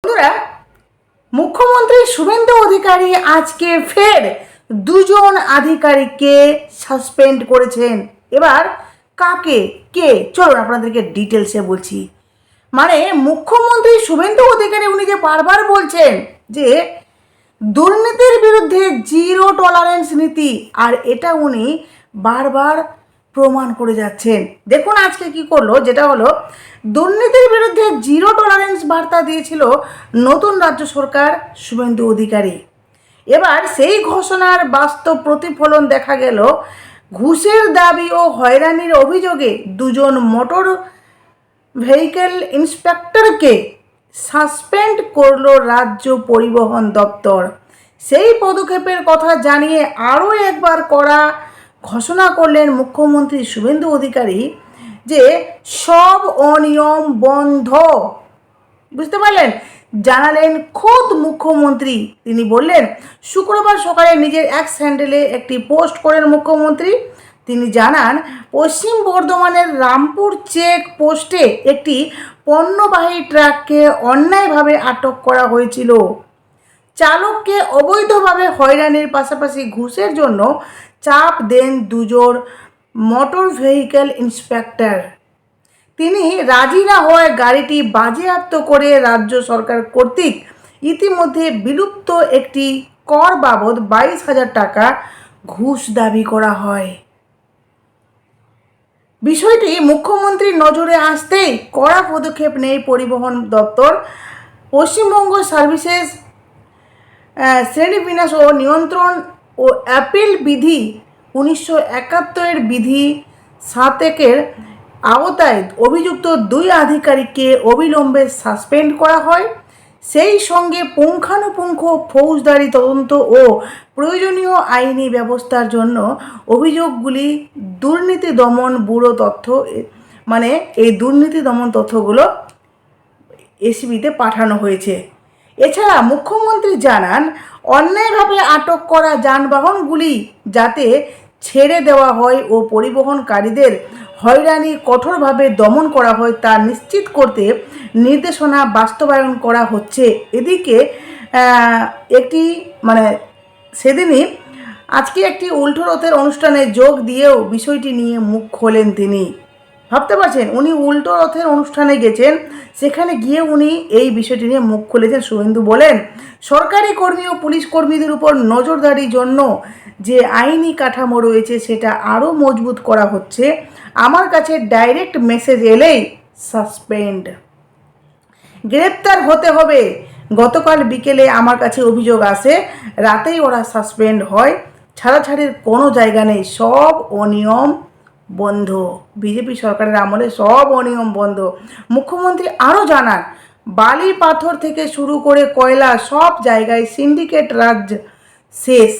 বন্ধুরা, মুখ্যমন্ত্রী শুভেন্দু অধিকারী আজকে ফের দুজন আধিকারিককে সাসপেন্ড করেছেন। এবার কাকে কে চলুন আপনাদেরকে ডিটেলসে বলছি। মানে মুখ্যমন্ত্রী শুভেন্দু অধিকারী উনি যে বারবার বলছেন যে দুর্নীতির বিরুদ্ধে জিরো টলারেন্স নীতি, আর এটা উনি বারবার প্রমাণ করে যাচ্ছেন। দেখুন আজকে কি করলো, যেটা হলো দুর্নীতির বিরুদ্ধে জিরো টলারেন্স বার্তা দিয়েছিল নতুন রাজ্য সরকার শুভেন্দু অধিকারী। এবার সেই ঘোষণার বাস্তব প্রতিফলন দেখা গেল ঘুষের দাবি ও হয়রানির অভিযোগে দুজন মোটর ভেহিকেল ইন্সপেক্টরকে সাসপেন্ড করলো রাজ্য পরিবহন দপ্তর। সেই পদক্ষেপের কথা জানিয়ে আরও একবার কড়া ঘোষণা করলেন মুখ্যমন্ত্রী শুভেন্দু অধিকারী যে সব অনিয়ম বন্ধ। বুঝতে পারলেন, জানালেন খোদ মুখ্যমন্ত্রী। তিনি বললেন, শুক্রবার সকালে নিজের এক্স হ্যান্ডেলে একটি পোস্ট করেন মুখ্যমন্ত্রী। তিনি জানান, পশ্চিম বর্ধমানের রামপুর চেক পোস্টে একটি পণ্যবাহী ট্রাককে অন্যায়ভাবে আটক করা হয়েছিল। চালককে অবৈধভাবে হয়রানির পাশাপাশি ঘুষের জন্য চাপ দেন দুজন মোটর ভেহিকেল ইন্সপেক্টর। তিনি রাজি না হওয়ায় গাড়িটি বাজেয়াপ্ত করে রাজ্য সরকার কর্তৃক ইতিমধ্যে বিলুপ্ত একটি কর বাবদ 22,000 টাকা ঘুষ দাবি করা হয়। বিষয়টি মুখ্যমন্ত্রীর নজরে আসতেই কড়া পদক্ষেপ নেয় পরিবহন দপ্তর। পশ্চিমবঙ্গ সার্ভিসেস শ্রেণীবিন্যাস ও নিয়ন্ত্রণ ও অ্যাপিল বিধি 1971 বিধি 7 আওতায় অভিযুক্ত দুই আধিকারিককে অবিলম্বে সাসপেন্ড করা হয়। সেই সঙ্গে পুঙ্খানুপুঙ্খ ফৌজদারি তদন্ত ও প্রয়োজনীয় আইনি ব্যবস্থার জন্য অভিযোগগুলি দুর্নীতি দমন ব্যুরো এই দুর্নীতি দমন তথ্যগুলো এসিবিতে পাঠানো হয়েছে। এছাড়া মুখ্যমন্ত্রী জানান, অন্যায়ভাবে আটক করা যানবাহনগুলি যাতে ছেড়ে দেওয়া হয় ও পরিবহনকারীদের হয়রানি কঠোরভাবে দমন করা হয় তা নিশ্চিত করতে নির্দেশনা বাস্তবায়ন করা হচ্ছে। এদিকে সেদিনই আজকে একটি উল্টো রথের অনুষ্ঠানে যোগ দিয়েও বিষয়টি নিয়ে মুখ খোলেন তিনি। ভাবতে পারছেন, উনি উল্টো রথের অনুষ্ঠানে গেছেন, সেখানে গিয়ে উনি এই বিষয়টি নিয়ে মুখ খুলেছেন। শুভেন্দু বলেন, সরকারি কর্মী ও পুলিশ কর্মীদের উপর নজরদারির জন্য যে আইনি কাঠামো রয়েছে সেটা আরও মজবুত করা হচ্ছে। আমার কাছে ডাইরেক্ট মেসেজ এলেই সাসপেন্ড, গ্রেপ্তার হতে হবে। গতকাল বিকেলে আমার কাছে অভিযোগ আসে, রাতেই ওরা সাসপেন্ড হয়। ছাড়াছাড়ির কোনো জায়গা নেই, সব অনিয়ম বন্ধ। বিজেপি সরকারের আমলে সব অনিয়ম বন্ধ। মুখ্যমন্ত্রী আরও জানান, বালি পাথর থেকে শুরু করে কয়লা সব জায়গায় সিন্ডিকেট রাজ শেষ।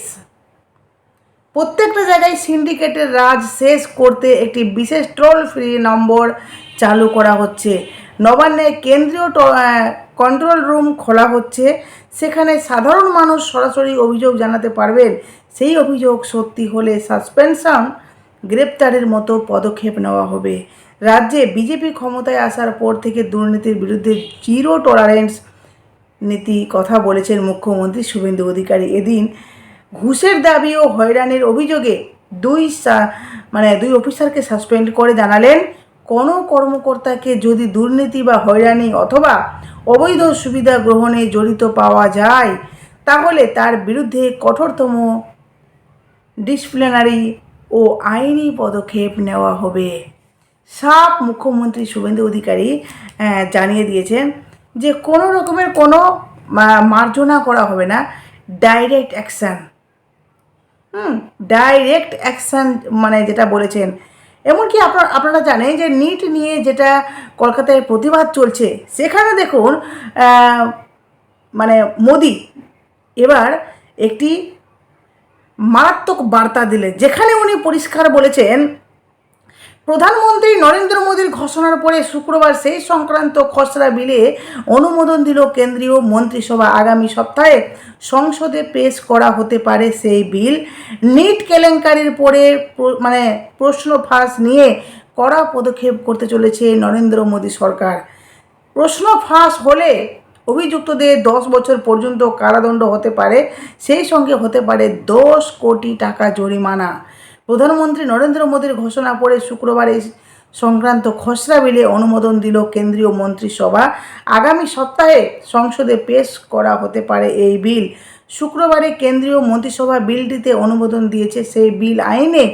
প্রত্যেকটা জায়গায় সিন্ডিকেটের রাজ শেষ করতে একটি বিশেষ টোল ফ্রি নম্বর চালু করা হচ্ছে। নবান্নে কেন্দ্রীয় কন্ট্রোল রুম খোলা হচ্ছে, সেখানে সাধারণ মানুষ সরাসরি অভিযোগ জানাতে পারবেন। সেই অভিযোগ সত্যি হলে সাসপেনশন, গ্রেপ্তারের মতো পদক্ষেপ নেওয়া হবে। রাজ্যে বিজেপি ক্ষমতায় আসার পর থেকে দুর্নীতির বিরুদ্ধে জিরো টলারেন্স নীতি কথা বলেছেন মুখ্যমন্ত্রী শুভেন্দু অধিকারী। এদিন ঘুষের দাবি ও হয়রানির অভিযোগে দুই অফিসারকে সাসপেন্ড করে জানালেন, কোনো কর্মকর্তাকে যদি দুর্নীতি বা হয়রানি অথবা অবৈধ সুবিধা গ্রহণে জড়িত পাওয়া যায় তাহলে তার বিরুদ্ধে কঠোরতম ডিসিপ্লিনারি ও আইনি পদক্ষেপ নেওয়া হবে। সাফ মুখ্যমন্ত্রী শুভেন্দু অধিকারী জানিয়ে দিয়েছেন যে কোনো রকমের কোনো মার্জনা করা হবে না, ডাইরেক্ট অ্যাকশান। ডাইরেক্ট অ্যাকশান যেটা বলেছেন। এমনকি আপনারা জানেন যে নিট নিয়ে যেটা কলকাতায় প্রতিবাদ চলছে, সেখানে দেখুন মোদি এবার একটি মারাত্মক বার্তা দিলেন, যেখানে উনি পরিষ্কার বলেছেন, প্রধানমন্ত্রী নরেন্দ্র মোদীর ঘোষণার পরে শুক্রবার সেই সংক্রান্ত খসড়া বিলে অনুমোদন দিল কেন্দ্রীয় মন্ত্রিসভা। আগামী সপ্তাহে সংসদে পেশ করা হতে পারে সেই বিল। নিট কেলেঙ্কারির পরে প্রশ্ন ফাঁস নিয়ে কড়া পদক্ষেপ করতে চলেছে নরেন্দ্র মোদী সরকার। প্রশ্ন ফাঁস হলে অভিযুক্তদের 10 বছর পর্যন্ত কারাদণ্ড হতে পারে, সেই সঙ্গে হতে পারে 10 কোটি টাকা জরিমানা। প্রধানমন্ত্রী নরেন্দ্র মোদীর ঘোষণা পড়ে শুক্রবার এই সংক্রান্ত খসড়া বিলে অনুমোদন দিল কেন্দ্রীয় মন্ত্রিসভা। আগামী সপ্তাহে সংসদে পেশ করা হতে পারে এই বিল। শুক্রবারে কেন্দ্রীয় মন্ত্রিসভা বিলটিতে অনুমোদন দিয়েছে। সেই বিল আইনে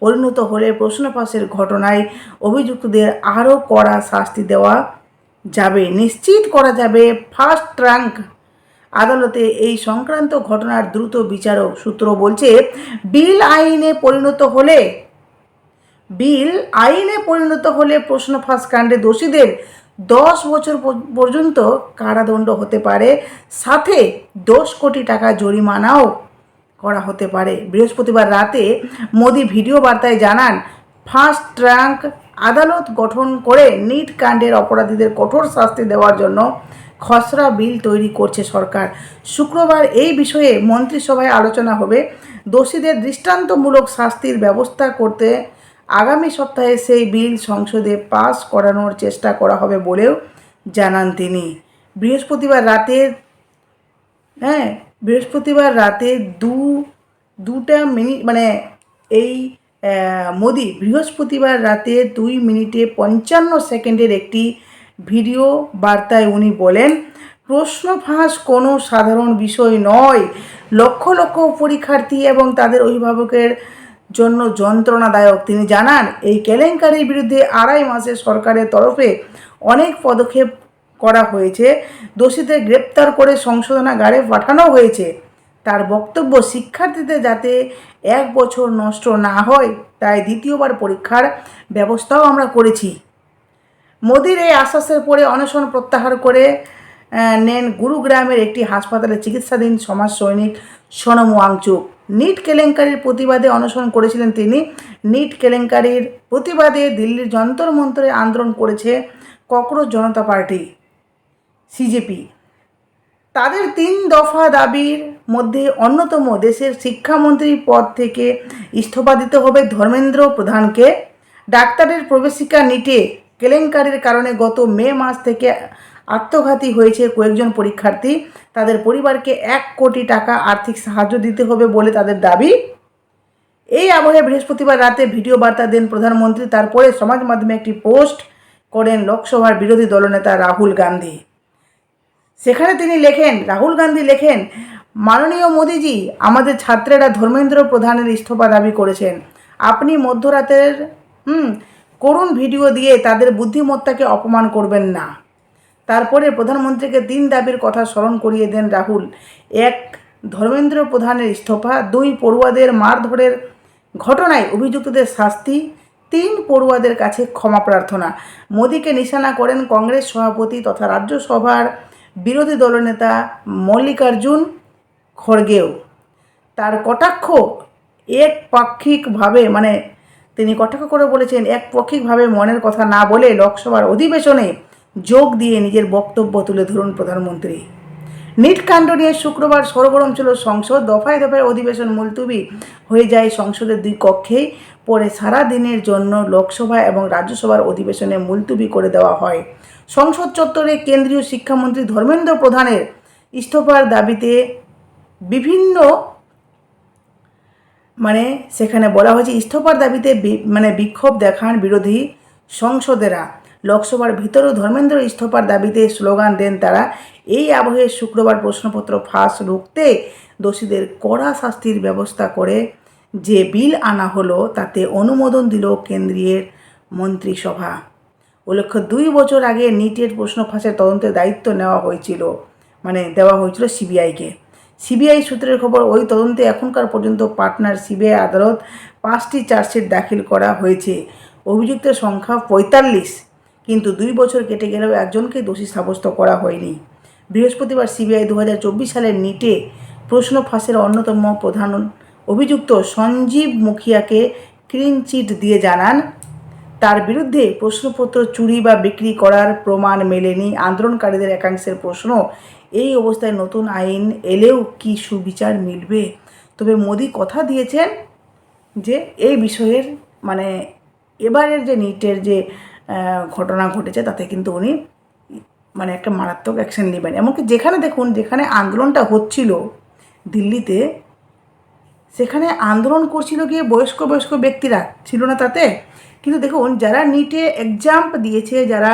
পরিণত হলে প্রশ্ন ফাঁসের ঘটনায় অভিযুক্তদের আরও কড়া শাস্তি দেওয়া যাবে, নিশ্চিত করা যাবে। ফার্স্ট ট্র্যাক আদালতে এই সংক্রান্ত ঘটনার দ্রুত বিচারক সূত্র বলছে, বিল আইনে পরিণত হলে প্রশ্ন ফাঁস কাণ্ডে দোষীদের 10 বছর পর্যন্ত কারাদণ্ড হতে পারে, সাথে 10 কোটি টাকা জরিমানাও করা হতে পারে। বৃহস্পতিবার রাতে মোদি ভিডিও বার্তায় জানান, ফার্স্ট ট্র্যাক আদালত গঠন করে নিট কাণ্ডের অপরাধীদের কঠোর শাস্তি দেওয়ার জন্য খসড়া বিল তৈরি করছে সরকার। শুক্রবার এই বিষয়ে মন্ত্রিসভায় আলোচনা হবে। দোষীদের দৃষ্টান্তমূলক শাস্তির ব্যবস্থা করতে আগামী সপ্তাহে সেই বিল সংসদে পাস করানোর চেষ্টা করা হবে বলেও জানান তিনি। বৃহস্পতিবার রাতে দুটা মিনিট মানে এই মোদি বৃহস্পতিবার রাতে 2:55 একটি ভিডিও বার্তায় উনি বলেন, প্রশ্ন ফাঁস কোনো সাধারণ বিষয় নয়। লক্ষ লক্ষ পরীক্ষার্থী এবং তাদের অভিভাবকের জন্য যন্ত্রণাদায়ক। তিনি জানান, এই কেলেঙ্কারির বিরুদ্ধে 2.5 মাসে সরকারের তরফে অনেক পদক্ষেপ করা হয়েছে। দোষীদের গ্রেপ্তার করে সংশোধনাগারে পাঠানো হয়েছে। তার বক্তব্য, শিক্ষার্থীদের যাতে 1 বছর নষ্ট না হয় তাই দ্বিতীয়বার পরীক্ষার ব্যবস্থাও আমরা করেছি। মোদির এই আশ্বাসের পরে অনশন প্রত্যাহার করে নেন গুরুগ্রামের একটি হাসপাতালে চিকিৎসাধীন সমাজ সৈনিক সোনম ওয়াংচুক। নিট কেলেঙ্কারির প্রতিবাদে অনশন করেছিলেন তিনি। নিট কেলেঙ্কারির প্রতিবাদে দিল্লির যন্তর মন্তরে আন্দোলন করেছে ককরোচ জনতা পার্টি সিজেপি। তাদের 3 দফা দাবির মধ্যে অন্যতম, দেশের শিক্ষামন্ত্রী পদ থেকে ইস্তফা দিতে হবে ধর্মেন্দ্র প্রধানকে। ডাক্তারের প্রবেশিকা নিটে কেলেঙ্কারির কারণে গত মে মাস থেকে আত্মঘাতী হয়েছে কয়েকজন পরীক্ষার্থী। তাদের পরিবারকে 1 কোটি টাকা আর্থিক সাহায্য দিতে হবে বলে তাদের দাবি। এই আবহে বৃহস্পতিবার রাতে ভিডিও বার্তা দেন প্রধানমন্ত্রী। তারপরে সমাজ মাধ্যমে একটি পোস্ট করেন লোকসভার বিরোধী দলনেতা রাহুল গান্ধী। সেখানে রাহুল গান্ধী লেখেন, মাননীয় মোদিজি, আমাদের ছাত্রেরা ধর্মেন্দ্র প্রধানের ইস্তফা দাবি করেছেন। আপনি মধ্যরাতের করুণ ভিডিও দিয়ে তাদের বুদ্ধিমত্তাকে অপমান করবেন না। তারপরে প্রধানমন্ত্রীকে 3 দাবির কথা স্মরণ করিয়ে দেন রাহুল। 1, ধর্মেন্দ্র প্রধানের ইস্তফা। 2, পড়ুয়াদের মারধরের ঘটনায় অভিযুক্তদের শাস্তি। 3, পড়ুয়াদের কাছে ক্ষমা প্রার্থনা। মোদিকে নিশানা করেন কংগ্রেস সভাপতি তথা রাজ্যসভার বিরোধী দলনেতা মল্লিকার্জুন খড়গেও। তার কটাক্ষ তিনি কটাক্ষ করে বলেছেন, একপক্ষিকভাবে মনের কথা না বলে লোকসভার অধিবেশনে যোগ দিয়ে নিজের বক্তব্য তুলে ধরুন প্রধানমন্ত্রী। নিট কাণ্ড নিয়ে শুক্রবার সরগরম ছিল সংসদ। দফায় দফায় অধিবেশন মুলতুবি হয়ে যায় সংসদের 2 কক্ষেই। পরে সারা দিনের জন্য লোকসভা এবং রাজ্যসভার অধিবেশনে মুলতুবি করে দেওয়া হয়। সংসদ চত্বরে কেন্দ্রীয় শিক্ষামন্ত্রী ধর্মেন্দ্র প্রধানের ইস্তফার দাবিতে বিভিন্ন সেখানে বলা হয়েছে ইস্তফার দাবিতে বিক্ষোভ দেখান বিরোধী সংসদেরা। লোকসভার ভিতরেও ধর্মেন্দ্র ইস্তফার দাবিতে স্লোগান দেন তারা। এই আবহে শুক্রবার প্রশ্নপত্র ফাঁস রুখতে দোষীদের কড়া শাস্তির ব্যবস্থা করে যে বিল আনা হলো তাতে অনুমোদন দিল কেন্দ্রীয় মন্ত্রিসভা। উল্লেখ্য, 2 বছর আগে নিটের প্রশ্ন ফাঁসের তদন্তের দায়িত্ব দেওয়া হয়েছিল সিবিআইকে। সিবিআই সূত্রের খবর, ওই তদন্তে এখনকার পর্যন্ত পাটনার সিবিআই আদালত 5টি চার্জশিট দাখিল করা হয়েছে। অভিযুক্তের সংখ্যা 45, কিন্তু 2 বছর কেটে গেলেও একজনকে দোষী সাব্যস্ত করা হয়নি। বৃহস্পতিবার সিবিআই 2024 সালের নিটে প্রশ্ন ফাঁসের অন্যতম প্রধান অভিযুক্ত সঞ্জীব মুখিয়াকে ক্লিন চিট দিয়ে জানান, তার বিরুদ্ধে প্রশ্নপত্র চুরি বা বিক্রি করার প্রমাণ মেলেনি। আন্দোলনকারীদের একাংশের প্রশ্ন, এই অবস্থায় নতুন আইন এলেও কি সুবিচার মিলবে? তবে মোদি কথা দিয়েছেন যে এই বিষয়ের এবারের যে নিটের যে ঘটনা ঘটেছে তাতে কিন্তু উনি মানে একটা মারাত্মক অ্যাকশন নেবেন। এমনকি যেখানে দেখুন, যেখানে আন্দোলনটা হচ্ছিল দিল্লিতে, সেখানে আন্দোলন করছিল গিয়ে বয়স্ক বয়স্ক ব্যক্তিরা, ছিল না তাতে? কিন্তু দেখুন, যারা নিটে এক্সাম দিয়েছে, যারা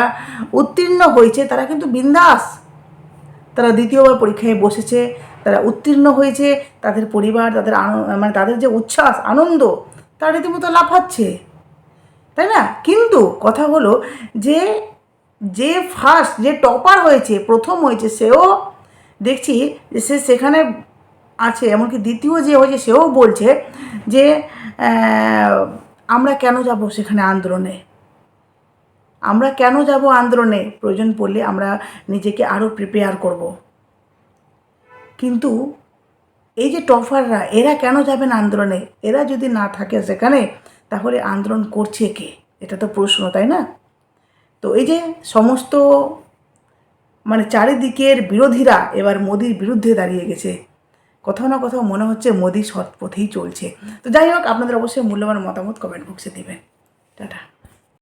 উত্তীর্ণ হয়েছে, তারা কিন্তু বিন্দাস, তারা দ্বিতীয়বার পরীক্ষায় বসেছে, তারা উত্তীর্ণ হয়েছে, তাদের পরিবার, তাদের মানে তাদের যে উচ্ছ্বাস, আনন্দ, তারা রীতিমতো লাফাচ্ছে, তাই না? কিন্তু কথা হলো যে যে ফার্স্ট, যে টপার হয়েছে, প্রথম হয়েছে, সেও দেখছি যে সে সেখানে আছে। এমনকি দ্বিতীয় যে হয়েছে সেও বলছে যে আমরা কেন যাব সেখানে আন্দোলনে, আমরা কেন যাব আন্দোলনে, প্রয়োজন পড়লে আমরা নিজেকে আরও প্রিপেয়ার করব। কিন্তু এই যে টপাররা, এরা কেন যাবেন আন্দোলনে? এরা যদি না থাকে সেখানে, তাহলে আন্দোলন করছে কে? এটা তো প্রশ্ন, তাই না? তো এই যে সমস্ত মানে চারিদিকের বিরোধীরা এবার মোদির বিরুদ্ধে দাঁড়িয়ে গেছে, কোথাও না কোথাও মনে হচ্ছে মোদি সৎ পথেই চলছে। তো যাই হোক, আপনাদের অবশ্যই মূল্যবান মতামত কমেন্ট বক্সে দেবেন। টাটা।